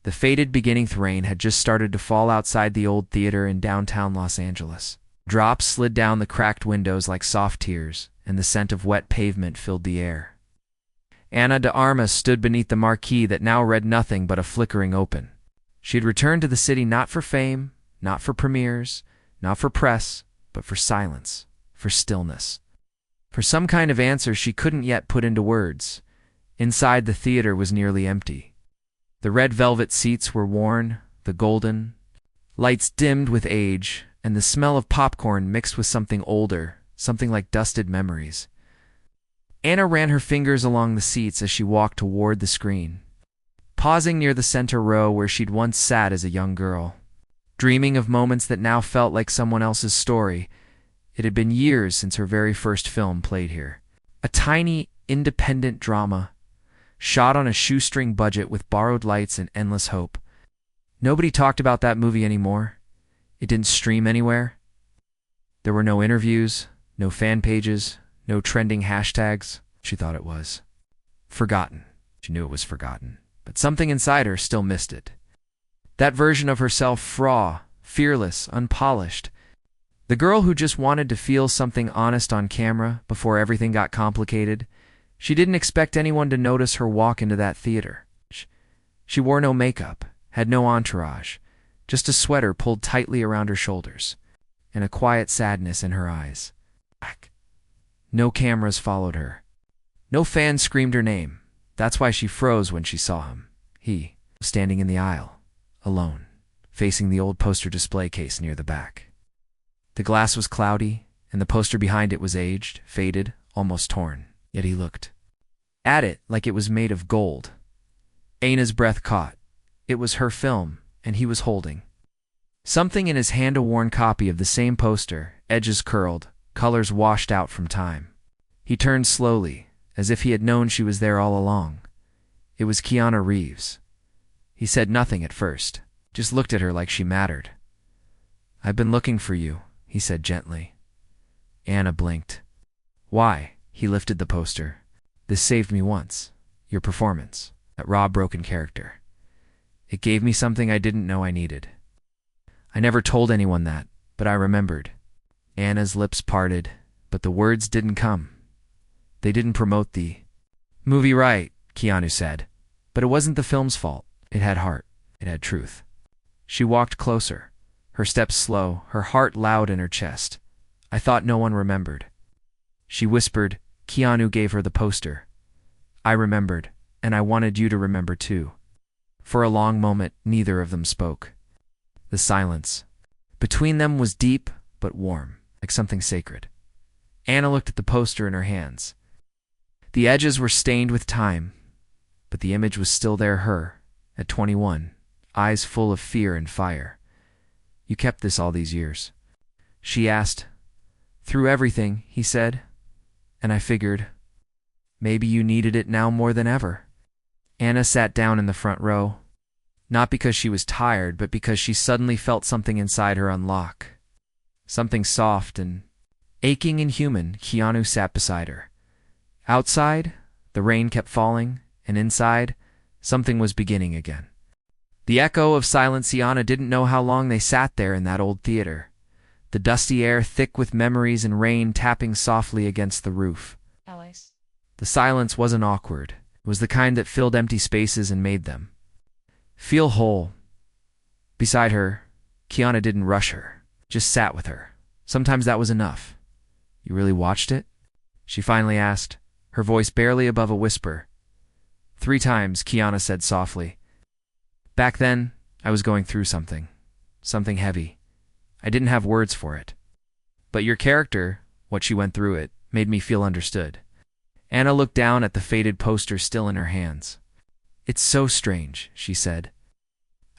The fated beginning rain had just started to fall outside the old theater in downtown Los Angeles. Drops slid down the cracked windows like soft tears, and the scent of wet pavement filled the air. Ana de Armas stood beneath the marquee that now read nothing but a flickering open. She had returned to the city not for fame, not for premieres, not for press, but for silence, for stillness. For some kind of answer she couldn't yet put into words. Inside, the theater was nearly empty. The red velvet seats were worn, the golden lights dimmed with age, and the smell of popcorn mixed with something older, something like dusted memories. Ana ran her fingers along the seats as she walked toward the screen, pausing near the center row where she'd once sat as a young girl, dreaming of moments that now felt like someone else's story. It had been years since her very first film played here. A tiny, independent drama, shot on a shoestring budget with borrowed lights and endless hope. Nobody talked about that movie anymore. It didn't stream anywhere. There were no interviews, no fan pages, no trending hashtags. She thought it was forgotten. She knew it was forgotten, but something inside her still missed it. That version of herself, raw, fearless, unpolished. The girl who just wanted to feel something honest on camera before everything got complicated. She didn't expect anyone to notice her walk into that theater. She wore no makeup, had no entourage, just a sweater pulled tightly around her shoulders, and a quiet sadness in her eyes. No cameras followed her. No fan screamed her name. That's why she froze when she saw him. He was standing in the aisle, alone, facing the old poster display case near the back. The glass was cloudy, and the poster behind it was aged, faded, almost torn. Yet he looked at it like it was made of gold. Ana's breath caught. It was her film, and he was holding something in his hand, a worn copy of the same poster, edges curled, colors washed out from time. He turned slowly, as if he had known she was there all along. It was Keanu Reeves. He said nothing at first, just looked at her like she mattered. "I've been looking for you," he said gently. Ana blinked. "Why?" He lifted the poster. "This saved me once. Your performance. That raw, broken character. It gave me something I didn't know I needed. I never told anyone that, but I remembered." Ana's lips parted, but the words didn't come. They didn't promote the movie right, Keanu said. But it wasn't the film's fault. It had heart. It had truth. She walked closer, her steps slow, her heart loud in her chest. "I thought no one remembered." She whispered. Keanu gave her the poster. "I remembered, and I wanted you to remember too." For a long moment, neither of them spoke. The silence between them was deep but warm, like something sacred. Ana looked at the poster in her hands. The edges were stained with time, but the image was still there, her, at 21, eyes full of fear and fire. "You kept this all these years?" she asked. "Through everything," he said. "And I figured, maybe you needed it now more than ever." Ana sat down in the front row, not because she was tired, but because she suddenly felt something inside her unlock. Something soft and aching and human. Keanu sat beside her. Outside, the rain kept falling, and inside, something was beginning again. The echo of silence. Ana didn't know how long they sat there in that old theater. The dusty air thick with memories and rain tapping softly against the roof. Alice. The silence wasn't awkward. It was the kind that filled empty spaces and made them feel whole. Beside her, Keanu didn't rush her, just sat with her. Sometimes that was enough. "You really watched it?" she finally asked, her voice barely above a whisper. "3 times, Keanu said softly. "Back then, I was going through something heavy. I didn't have words for it. But your character, what she went through it, made me feel understood." Ana looked down at the faded poster still in her hands. "It's so strange," she said.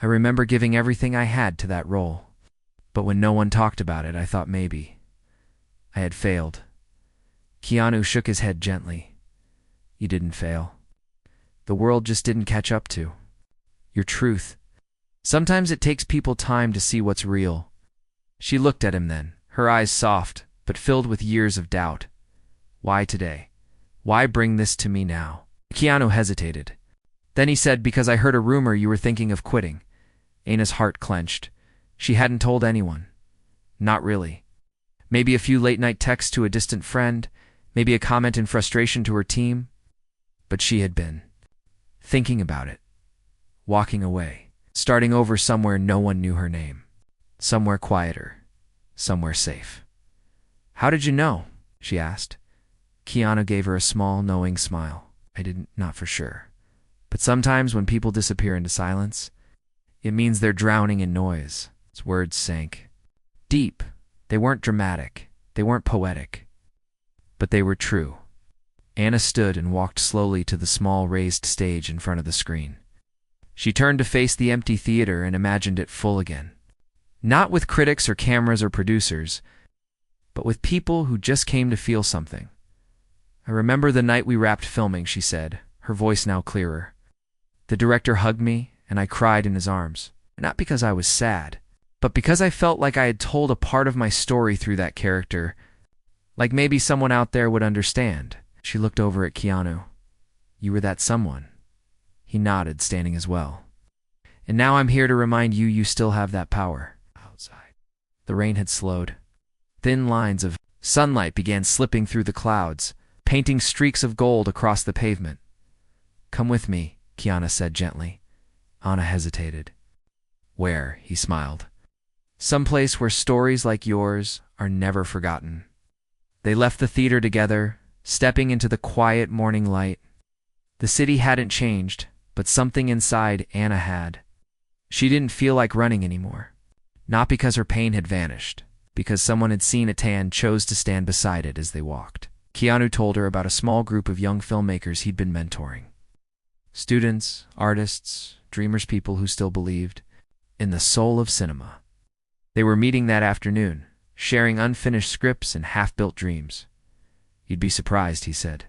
"I remember giving everything I had to that role. But when no one talked about it, I thought maybe I had failed." Keanu shook his head gently. "You didn't fail. The world just didn't catch up to your truth. Sometimes it takes people time to see what's real." She looked at him then, her eyes soft, but filled with years of doubt. "Why today? Why bring this to me now?" Keanu hesitated. Then he said, because I heard a rumor you were thinking of quitting. Anna's heart clenched. She hadn't told anyone. Not really. Maybe a few late-night texts to a distant friend, maybe a comment in frustration to her team. But she had been thinking about it, walking away, starting over somewhere no one knew her name, somewhere quieter, somewhere safe. How did you know? She asked. Keanu gave her a small, knowing smile. I didn't, not for sure. But sometimes when people disappear into silence, it means they're drowning in noise. His words sank. Deep. They weren't dramatic. They weren't poetic. But they were true. Anna stood and walked slowly to the small raised stage in front of the screen. She turned to face the empty theater and imagined it full again. Not with critics or cameras or producers, but with people who just came to feel something. I remember the night we wrapped filming, she said, her voice now clearer. The director hugged me, and I cried in his arms. Not because I was sad, but because I felt like I had told a part of my story through that character, like maybe someone out there would understand. She looked over at Keanu. You were that someone. He nodded, standing as well. And now I'm here to remind you you still have that power. Outside. The rain had slowed. Thin lines of sunlight began slipping through the clouds, painting streaks of gold across the pavement. Come with me, Keanu said gently. Anna hesitated. Where? He smiled. Someplace where stories like yours are never forgotten. They left the theater together, stepping into the quiet morning light. The city hadn't changed, but something inside Anna had. She didn't feel like running anymore. Not because her pain had vanished, because someone had seen it and chose to stand beside it as they walked. Keanu told her about a small group of young filmmakers he'd been mentoring. Students, artists, dreamers, people who still believed in the soul of cinema. They were meeting that afternoon, sharing unfinished scripts and half-built dreams. You'd be surprised, he said.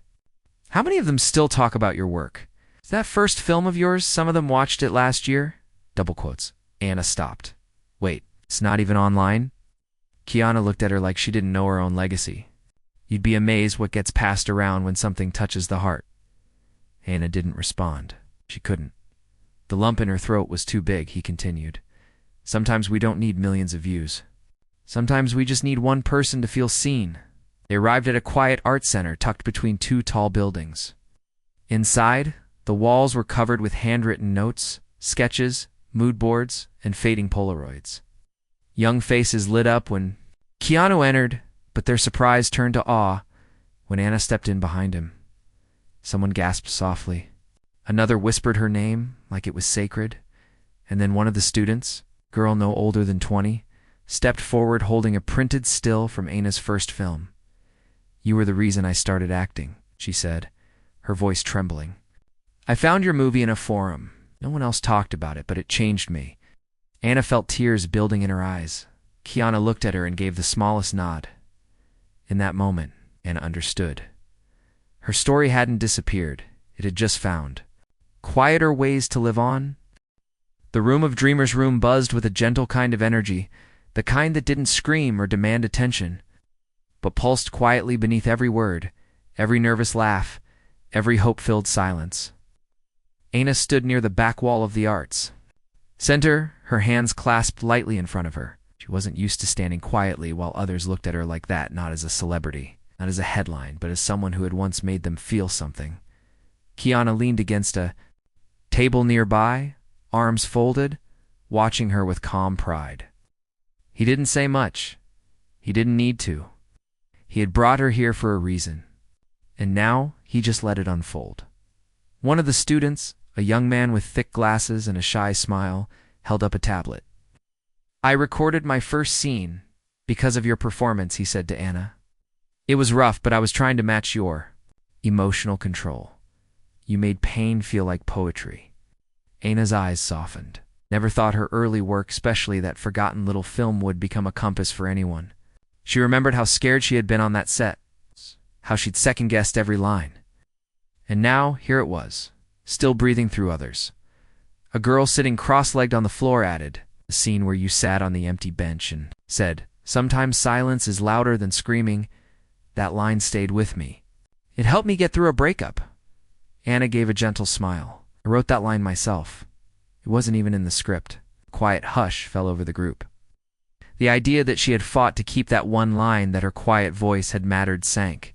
How many of them still talk about your work? Is that first film of yours, some of them watched it last year? Double quotes. Anna stopped. Wait, it's not even online? Keanu looked at her like she didn't know her own legacy. You'd be amazed what gets passed around when something touches the heart. Anna didn't respond. She couldn't. The lump in her throat was too big, he continued. Sometimes we don't need millions of views. Sometimes we just need one person to feel seen. They arrived at a quiet art center tucked between two tall buildings. Inside, the walls were covered with handwritten notes, sketches, mood boards, and fading Polaroids. Young faces lit up when Keanu entered, but their surprise turned to awe when Anna stepped in behind him. Someone gasped softly. Another whispered her name like it was sacred, and then one of the students, girl no older than 20, stepped forward holding a printed still from Anna's first film. You were the reason I started acting, she said, her voice trembling. I found your movie in a forum. No one else talked about it, but it changed me. Anna felt tears building in her eyes. Keanu looked at her and gave the smallest nod. In that moment, Anna understood. Her story hadn't disappeared. It had just found quieter ways to live on. The room of Dreamer's room buzzed with a gentle kind of energy, the kind that didn't scream or demand attention, but pulsed quietly beneath every word, every nervous laugh, every hope-filled silence. Anna stood near the back wall of the arts center, her hands clasped lightly in front of her. She wasn't used to standing quietly while others looked at her like that, not as a celebrity, not as a headline, but as someone who had once made them feel something. Keanu leaned against a table nearby, arms folded, watching her with calm pride. He didn't say much. He didn't need to. He had brought her here for a reason, and now he just let it unfold. One of the students, a young man with thick glasses and a shy smile, held up a tablet. I recorded my first scene because of your performance, he said to Anna. It was rough, but I was trying to match your emotional control. You made pain feel like poetry. Anna's eyes softened. Never thought her early work, especially that forgotten little film, would become a compass for anyone. She remembered how scared she had been on that set, how she'd second-guessed every line. And now, here it was, still breathing through others. A girl sitting cross-legged on the floor added, the scene where you sat on the empty bench and said, sometimes silence is louder than screaming. That line stayed with me. It helped me get through a breakup. Anna gave a gentle smile. I wrote that line myself. It wasn't even in the script. A quiet hush fell over the group. The idea that she had fought to keep that one line that her quiet voice had mattered sank.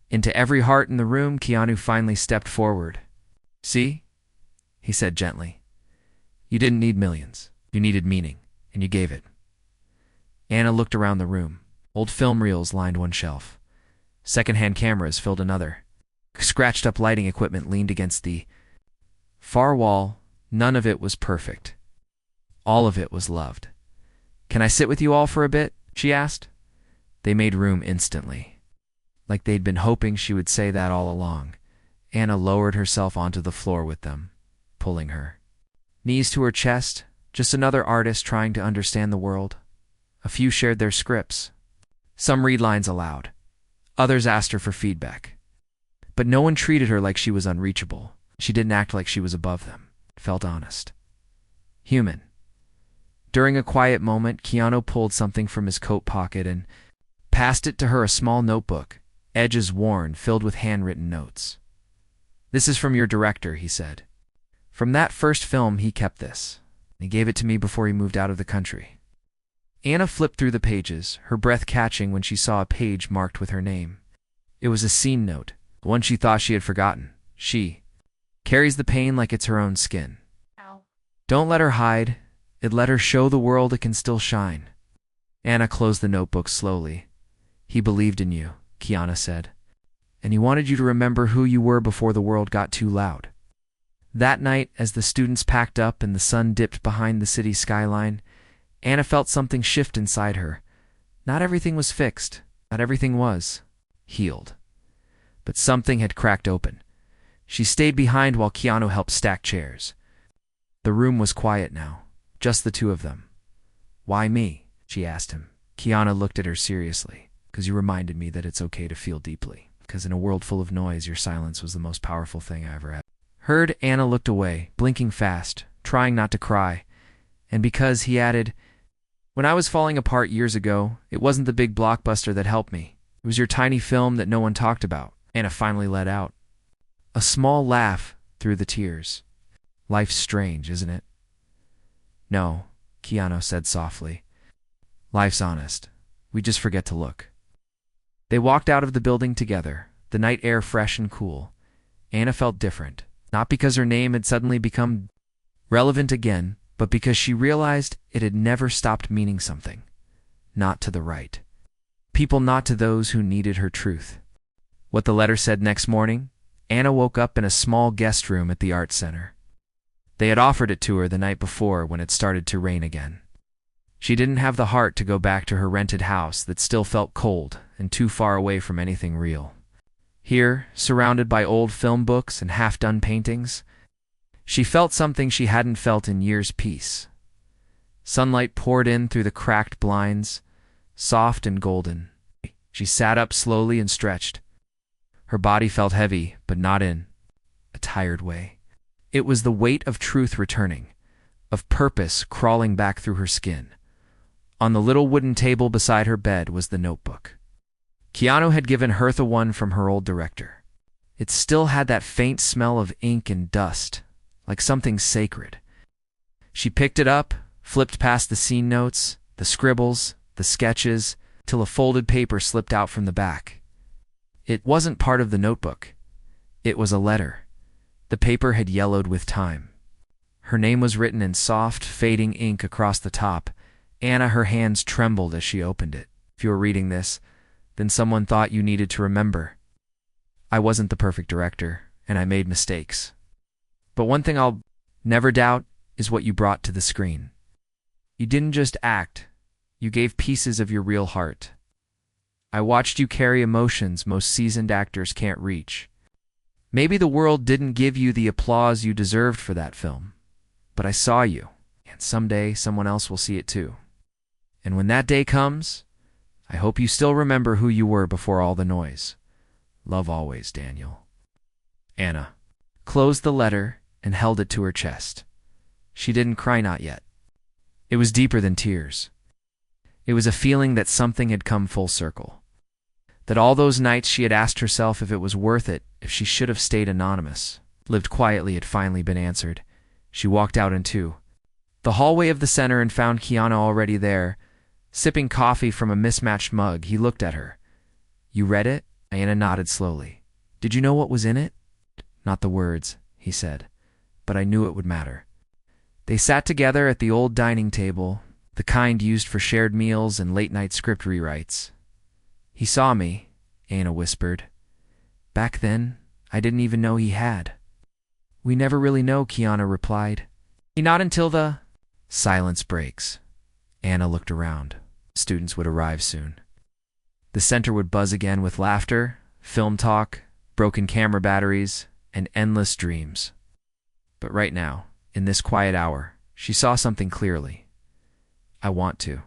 Into every heart in the room, Keanu finally stepped forward. "See?" he said gently. "You didn't need millions. You needed meaning, and you gave it." Anna looked around the room. Old film reels lined one shelf. Second-hand cameras filled another. Scratched-up lighting equipment leaned against the far wall. None of it was perfect. All of it was loved. "Can I sit with you all for a bit?" she asked. They made room instantly. Like they'd been hoping she would say that all along. Anna lowered herself onto the floor with them, pulling her. Knees to her chest, just another artist trying to understand the world. A few shared their scripts. Some read lines aloud. Others asked her for feedback. But no one treated her like she was unreachable. She didn't act like she was above them. It felt honest. Human. During a quiet moment, Keanu pulled something from his coat pocket and passed it to her, a small notebook, edges worn, filled with handwritten notes. "This is from your director," he said. "From that first film, he kept this. He gave it to me before he moved out of the country." Anna flipped through the pages, her breath catching when she saw a page marked with her name. It was a scene note, one she thought she had forgotten. She carries the pain like it's her own skin. Ow. Don't let her hide. It let her show the world it can still shine. Anna closed the notebook slowly. "He believed in you," Keanu said. "And he wanted you to remember who you were before the world got too loud." That night, as the students packed up and the sun dipped behind the city skyline, Anna felt something shift inside her. Not everything was fixed. Not everything was healed. But something had cracked open. She stayed behind while Keanu helped stack chairs. The room was quiet now, just the two of them. "Why me?" she asked him. Keanu looked at her seriously. "'Cause you reminded me that it's okay to feel deeply. 'Cause in a world full of noise, your silence was the most powerful thing I ever had." Heard. Anna looked away, blinking fast, trying not to cry. And because, he added, "When I was falling apart years ago, it wasn't the big blockbuster that helped me. It was your tiny film that no one talked about." Anna finally let out a small laugh through the tears. "Life's strange, isn't it?" "No," Keanu said softly. "Life's honest. We just forget to look." They walked out of the building together, the night air fresh and cool. Anna felt different, not because her name had suddenly become relevant again, but because she realized it had never stopped meaning something. Not to the right. People, not to those who needed her truth. What the letter said next morning, Anna woke up in a small guest room at the art center. They had offered it to her the night before when it started to rain again. She didn't have the heart to go back to her rented house that still felt cold and too far away from anything real. Here, surrounded by old film books and half-done paintings, she felt something she hadn't felt in years: peace. Sunlight poured in through the cracked blinds, soft and golden. She sat up slowly and stretched. Her body felt heavy, but not in a tired way. It was the weight of truth returning, of purpose crawling back through her skin. On the little wooden table beside her bed was the notebook. Keanu had given her the one from her old director. It still had that faint smell of ink and dust, like something sacred. She picked it up, flipped past the scene notes, the scribbles, the sketches, till a folded paper slipped out from the back. It wasn't part of the notebook. It was a letter. The paper had yellowed with time. Her name was written in soft, fading ink across the top. Anna, her hands trembled as she opened it. "If you were reading this, then someone thought you needed to remember. I wasn't the perfect director, and I made mistakes. But one thing I'll never doubt is what you brought to the screen. You didn't just act. You gave pieces of your real heart. I watched you carry emotions most seasoned actors can't reach. Maybe the world didn't give you the applause you deserved for that film, but I saw you, and someday someone else will see it too. And when that day comes, I hope you still remember who you were before all the noise. Love always, Daniel." Anna closed the letter and held it to her chest. She didn't cry, not yet. It was deeper than tears. It was a feeling that something had come full circle. That all those nights she had asked herself if it was worth it, if she should have stayed anonymous, lived quietly had finally been answered. She walked out into the hallway of the center and found Keanu already there, sipping coffee from a mismatched mug. He looked at her. "You read it?" Anna nodded slowly. "Did you know what was in it?" "Not the words," he said, "but I knew it would matter." They sat together at the old dining table, the kind used for shared meals and late-night script rewrites. "He saw me," Anna whispered. "Back then, I didn't even know he had." "We never really know," Keanu replied. "Not until the—" Silence breaks. Anna looked around. Students would arrive soon. The center would buzz again with laughter, film talk, broken camera batteries, and endless dreams. But right now, in this quiet hour, she saw something clearly. "I want to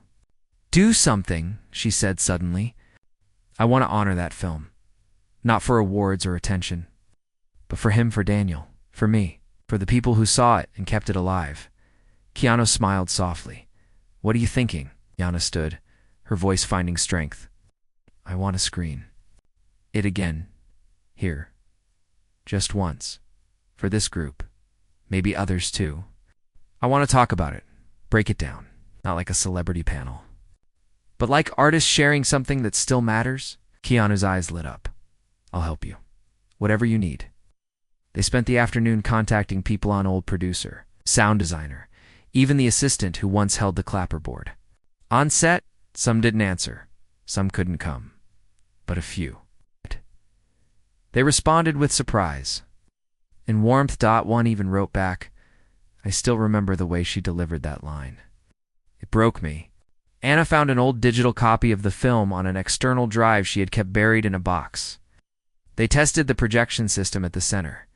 do something," she said suddenly. "I want to honor that film. Not for awards or attention, but for him, for Daniel, for me, for the people who saw it and kept it alive." Keanu smiled softly. "What are you thinking?" Yana stood, her voice finding strength. "I want a screen. It again. Here. Just once. For this group. Maybe others too. I want to talk about it. Break it down. Not like a celebrity panel, but like artists sharing something that still matters." Keanu's eyes lit up. "I'll help you. Whatever you need." They spent the afternoon contacting people on old producer, sound designer, even the assistant who once held the clapperboard. On set, some didn't answer. Some couldn't come. But a few. They responded with surprise. In warmth. One even wrote back, "I still remember the way she delivered that line. It broke me." Anna found an old digital copy of the film on an external drive she had kept buried in a box. They tested the projection system at the center.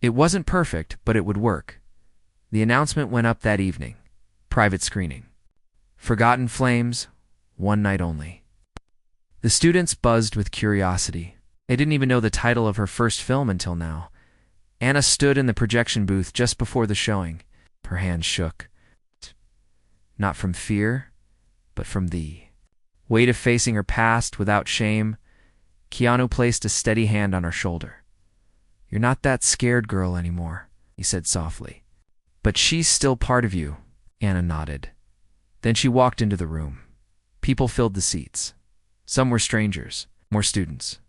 It wasn't perfect, but it would work. The announcement went up that evening. Private screening. Forgotten Flames, one night only. The students buzzed with curiosity. They didn't even know the title of her first film until now. Anna stood in the projection booth just before the showing. Her hands shook. Not from fear, but from the weight of facing her past without shame. Keanu placed a steady hand on her shoulder. "You're not that scared girl anymore," he said softly. "But she's still part of you." Anna nodded. Then she walked into the room. People filled the seats. Some were strangers, more students.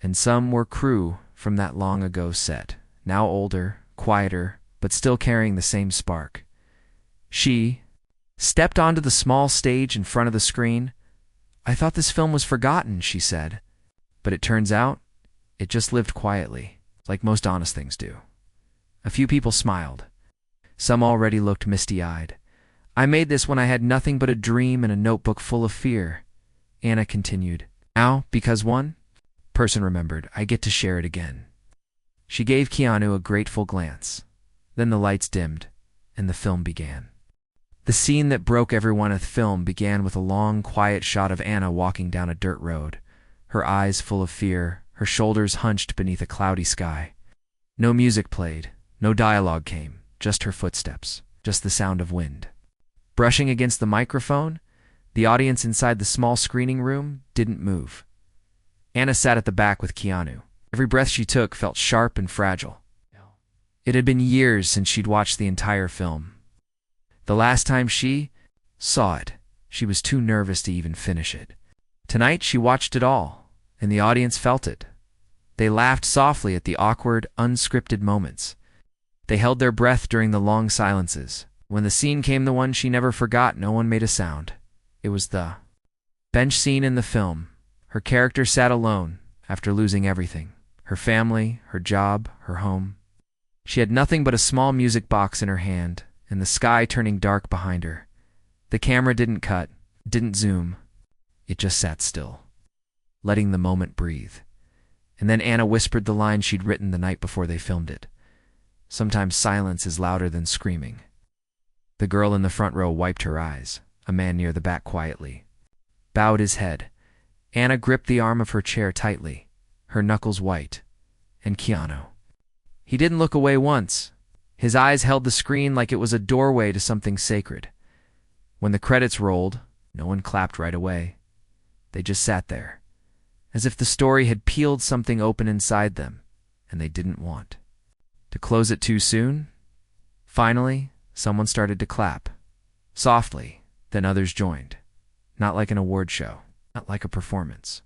And some were crew from that long ago set, now older, quieter, but still carrying the same spark. She stepped onto the small stage in front of the screen. "I thought this film was forgotten," she said. "But it turns out, it just lived quietly, like most honest things do." A few people smiled. Some already looked misty-eyed. "I made this when I had nothing but a dream and a notebook full of fear," Anna continued. "Now, because one person remembered, I get to share it again." She gave Keanu a grateful glance. Then the lights dimmed, and the film began. The scene that broke everyone at the film began with a long, quiet shot of Anna walking down a dirt road, her eyes full of fear, her shoulders hunched beneath a cloudy sky. No music played, no dialogue came, just her footsteps, just the sound of wind. Brushing against the microphone, the audience inside the small screening room didn't move. Anna sat at the back with Keanu. Every breath she took felt sharp and fragile. It had been years since she'd watched the entire film. The last time she saw it, she was too nervous to even finish it. Tonight she watched it all, and the audience felt it. They laughed softly at the awkward, unscripted moments. They held their breath during the long silences. When the scene came, the one she never forgot, no one made a sound. It was the bench scene in the film. Her character sat alone after losing everything. Her family, her job, her home. She had nothing but a small music box in her hand, and the sky turning dark behind her. The camera didn't cut, didn't zoom. It just sat still, letting the moment breathe. And then Anna whispered the line she'd written the night before they filmed it. "Sometimes silence is louder than screaming." The girl in the front row wiped her eyes. A man near the back quietly bowed his head. Anna gripped the arm of her chair tightly, her knuckles white. And Keanu. He didn't look away once. His eyes held the screen like it was a doorway to something sacred. When the credits rolled, no one clapped right away. They just sat there, as if the story had peeled something open inside them, and they didn't want To close it too soon? Finally, someone started to clap. Softly, then others joined. Not like an award show, not like a performance,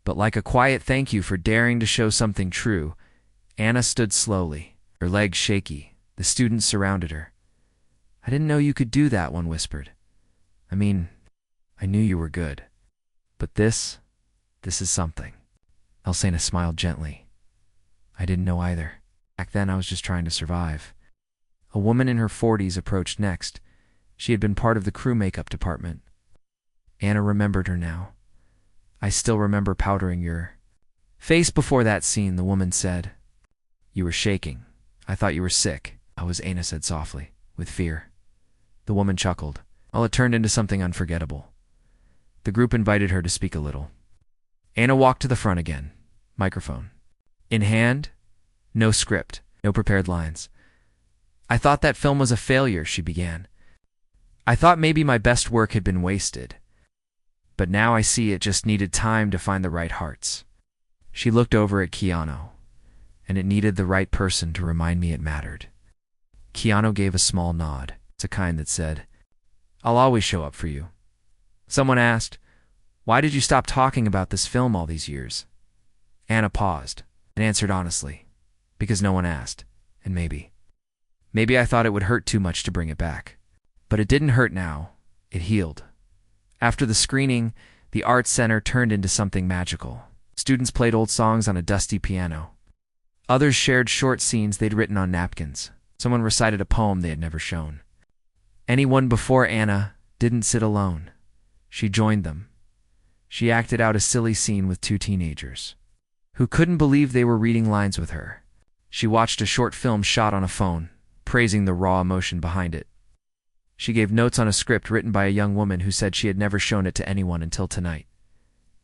but like a quiet thank you for daring to show something true. Anna stood slowly, her legs shaky. The students surrounded her. "I didn't know you could do that," one whispered. "I mean, I knew you were good. But this is something." Elsena smiled gently. "I didn't know either. Back then I was just trying to survive." A woman in her 40s approached next. She had been part of the crew makeup department. Anna remembered her now. "I still remember powdering your face before that scene," the woman said. "You were shaking. I thought you were sick." Anna said softly, with fear. The woman chuckled. Well, it turned into something unforgettable. The group invited her to speak a little. Anna walked to the front again, microphone in hand, no script, no prepared lines. "I thought that film was a failure," she began. "I thought maybe my best work had been wasted. But now I see it just needed time to find the right hearts." She looked over at Keanu, and it needed the right person to remind me it mattered. Keanu gave a small nod. It's a kind that said, "I'll always show up for you." Someone asked, "Why did you stop talking about this film all these years?" Anna paused and answered honestly, "Because no one asked, and maybe I thought it would hurt too much to bring it back." But it didn't hurt now. It healed. After the screening, the Arts Center turned into something magical. Students played old songs on a dusty piano. Others shared short scenes they'd written on napkins. Someone recited a poem they had never shown. Anyone before Anna didn't sit alone. She joined them. She acted out a silly scene with two teenagers who couldn't believe they were reading lines with her. She watched a short film shot on a phone, praising the raw emotion behind it. She gave notes on a script written by a young woman who said she had never shown it to anyone until tonight.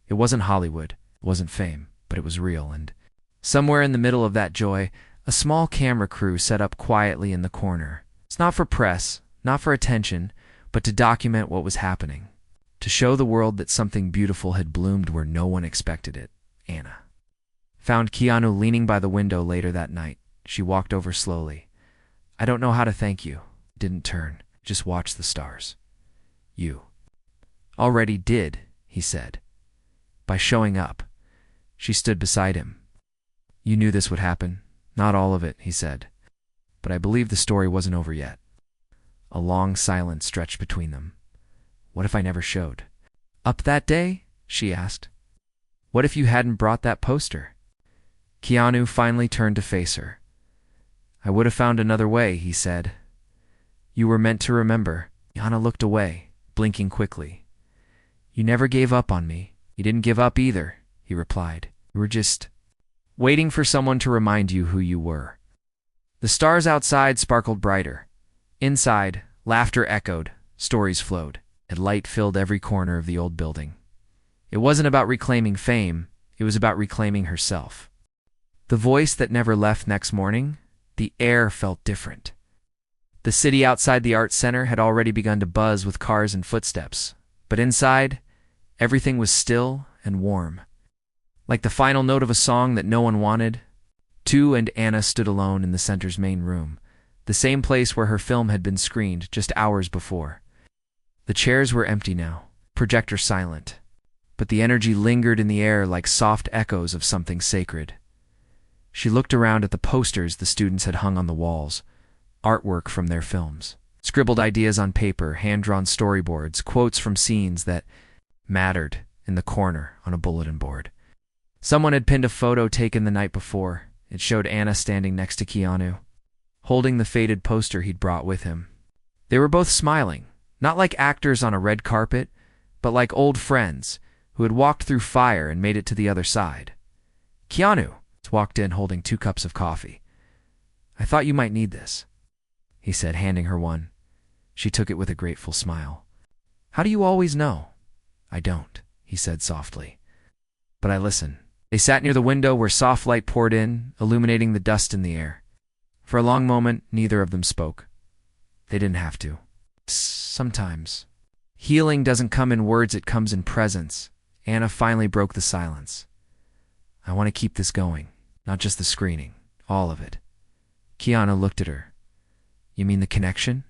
It wasn't Hollywood, it wasn't fame, but it was real, and somewhere in the middle of that joy, a small camera crew set up quietly in the corner. It's not for press, not for attention, but to document what was happening. To show the world that something beautiful had bloomed where no one expected it. Anna found Keanu leaning by the window later that night. She walked over slowly. "I don't know how to thank you." Didn't turn, just watched the stars. "You already did," he said. "By showing up." She stood beside him. "You knew this would happen." "Not all of it," he said. "But I believe the story wasn't over yet." A long silence stretched between them. "What if I never showed up that day?" she asked. "What if you hadn't brought that poster?" Keanu finally turned to face her. "I would have found another way," he said. "You were meant to remember." Anna looked away, blinking quickly. "You never gave up on me." "You didn't give up either," he replied. "You were just waiting for someone to remind you who you were." The stars outside sparkled brighter. Inside, laughter echoed, stories flowed, and light filled every corner of the old building. It wasn't about reclaiming fame, it was about reclaiming herself. The voice that never left next morning, the air felt different. The city outside the Arts Center had already begun to buzz with cars and footsteps, but inside, everything was still and warm. Like the final note of a song that no one wanted, Tu and Anna stood alone in the center's main room, the same place where her film had been screened just hours before. The chairs were empty now, projector silent, but the energy lingered in the air like soft echoes of something sacred. She looked around at the posters the students had hung on the walls, artwork from their films, scribbled ideas on paper, hand-drawn storyboards, quotes from scenes that mattered in the corner on a bulletin board. Someone had pinned a photo taken the night before. It showed Anna standing next to Keanu, holding the faded poster he'd brought with him. They were both smiling, not like actors on a red carpet, but like old friends who had walked through fire and made it to the other side. Keanu walked in holding 2 cups of coffee. "I thought you might need this," he said, handing her one. She took it with a grateful smile. "How do you always know?" "I don't," he said softly. "But I listen." They sat near the window where soft light poured in, illuminating the dust in the air. For a long moment, neither of them spoke. They didn't have to. Sometimes healing doesn't come in words, it comes in presence. Anna finally broke the silence. "I want to keep this going, not just the screening, all of it. Keanu looked at her. You mean the connection?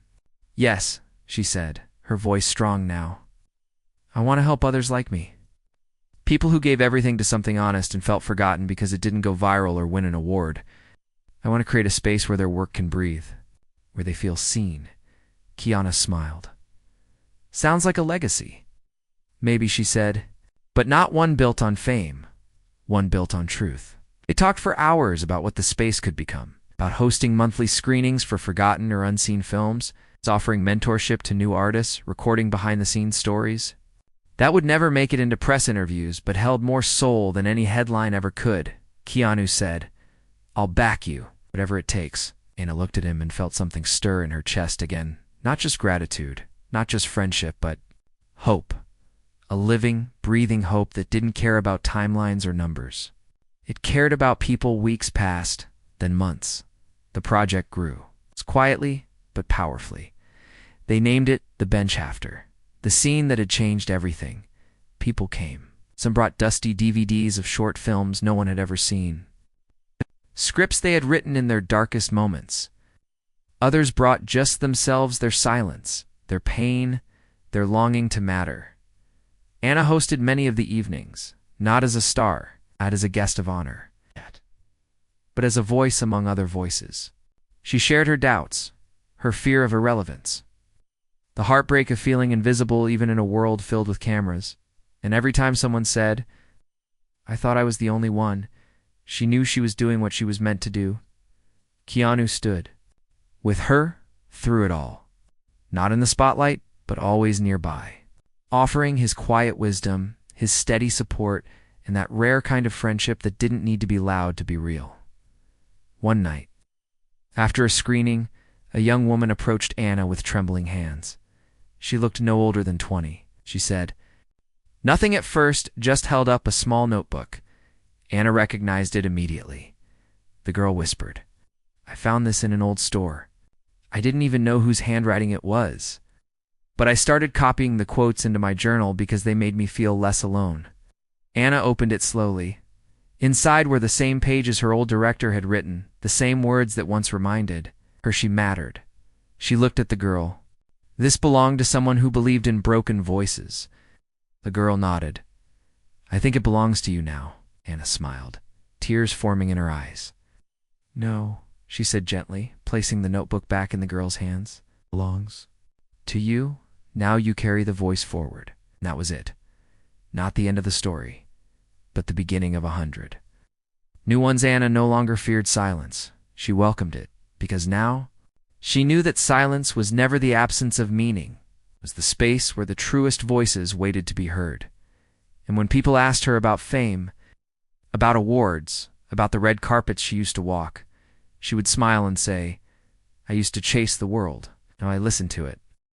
Yes, she said, her voice strong now. I want to help others like me. People who gave everything to something honest and felt forgotten because it didn't go viral or win an award. I want to create a space where their work can breathe, where they feel seen. Keanu smiled. Sounds like a legacy. Maybe, she said, but not one built on fame, one built on truth. They talked for hours about what the space could become, about hosting monthly screenings for forgotten or unseen films, offering mentorship to new artists, recording behind-the-scenes stories. That would never make it into press interviews, but held more soul than any headline ever could. Keanu said, I'll back you, whatever it takes. Anna looked at him and felt something stir in her chest again. Not just gratitude, not just friendship, but hope. A living, breathing hope that didn't care about timelines or numbers. It cared about people weeks passed, then months. The project grew. Quietly, but powerfully. They named it The Bench After. The scene that had changed everything. People came. Some brought dusty DVDs of short films no one had ever seen. Scripts they had written in their darkest moments. Others brought just themselves, their silence, their pain, their longing to matter. Anna hosted many of the evenings, not as a star, not as a guest of honor, but as a voice among other voices. She shared her doubts, her fear of irrelevance, the heartbreak of feeling invisible even in a world filled with cameras. And every time someone said, I thought I was the only one, she knew she was doing what she was meant to do. Keanu stood, with her, through it all. Not in the spotlight, but always nearby, offering his quiet wisdom, his steady support, and that rare kind of friendship that didn't need to be loud to be real. One night, after a screening, a young woman approached Anna with trembling hands. She looked no older than 20. She said, Nothing at first, just held up a small notebook. Anna recognized it immediately. The girl whispered, I found this in an old store. I didn't even know whose handwriting it was. But I started copying the quotes into my journal because they made me feel less alone. Anna opened it slowly. Inside were the same pages her old director had written, the same words that once reminded her she mattered. She looked at the girl. This belonged to someone who believed in broken voices. The girl nodded. I think it belongs to you now, Anna smiled, tears forming in her eyes. No, she said gently, placing the notebook back in the girl's hands. Belongs to you. Now you carry the voice forward. And that was it. Not the end of the story, but the beginning of 100. New ones. Anna no longer feared silence. She welcomed it, because now she knew that silence was never the absence of meaning. It was the space where the truest voices waited to be heard. And when people asked her about fame, about awards, about the red carpets she used to walk, she would smile and say, I used to chase the world. Now I listen to it.